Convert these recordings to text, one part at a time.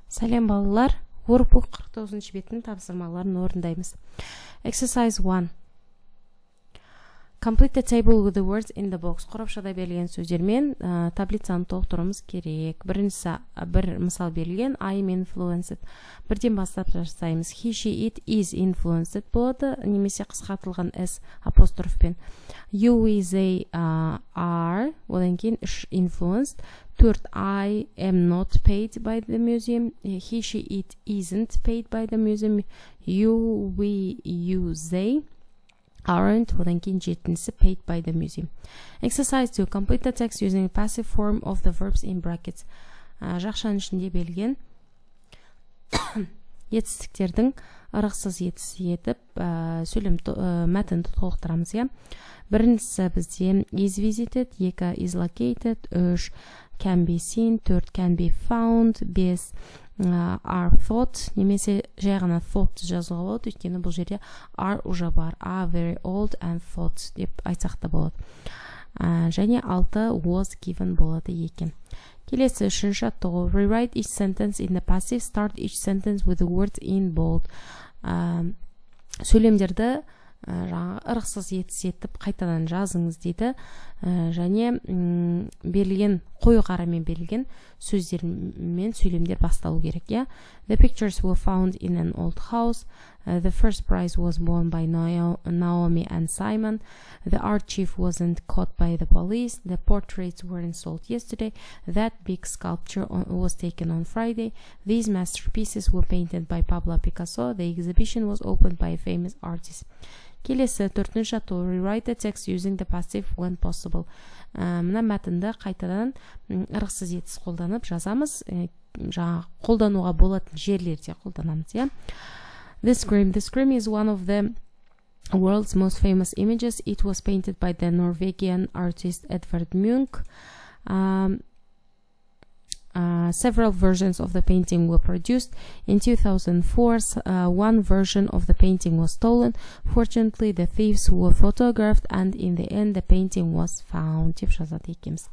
Сәлем балалар, workbook 49 беттің тапсырмаларын орындаймыз. Exercise 1. Complete the table with the words in the box. Қорапшада берілген сөздермен таблицаны толықтыруымыз керек. Біріншісі бір мысал берілген, I am influenced. Бірден бастап жасаймыз. He, she, it is influenced болады, немесе қысқартылған s апострофпен. You, we, they are. Одан кейін influenced. Third, I am not paid by the museum. He, she, it isn't paid by the museum. You, we, you, they aren't. Одан кейін жетіншісі paid by the museum. Exercise 2. Complete the text using the passive form of the verbs in brackets. Жақшаның ішінде берілген етістіктердің ырықсыз етісі етіп сөйлем мәтінді толықтырамыз. Біріншісі бізде is visited, 2 is located, 3 can be seen, 4 can be found, 5 are thought, немесе жай ғана thought жазуға болады, өйткені бұл жерде are уже бар, are very old and thought деп айтсақ та болады. Және 6 was given болады екен. Келесі үшінші аттығы. Rewrite each sentence in the passive. Start each sentence with the words in bold. Сөйлемдерді ырықсыз етіс етіп қайтадан жазыңыз дейді. Және берілген қою қарамен берілген сөздермен сөйлемдер басталу керек. The pictures were found in an old house. The first prize was won by Naomi and Simon. The art chief wasn't caught by the police. The portraits weren't sold yesterday. That big sculpture was taken on Friday. These masterpieces were painted by Pablo Picasso. The exhibition was opened by a famous artist. Келесі төртінші аттығы. Rewrite the text using the passive when possible. Мына мәтінді қайтадан ырықсыз етіс қолданып жазамыз. Қолдануға болатын жерлерде қолданамыз. The Scream is one of the world's most famous images. It was painted by the Norwegian artist Edvard Munch. Several versions of the painting were produced. In 2004, one version of the painting was stolen. Fortunately, the thieves were photographed, and in the end, the painting was found. деп жазады екенбіз.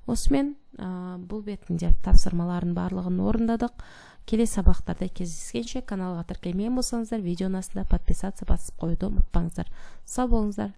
Осымен бұл бетінде тапсырмаларын барлығын орындадық. Келесі сабақтарда кездескенше каналға тіркелмеген болсаңыздар, видеоның астына подписаться басып қоюды ұмытпаңыздар. Сау болыңыздар.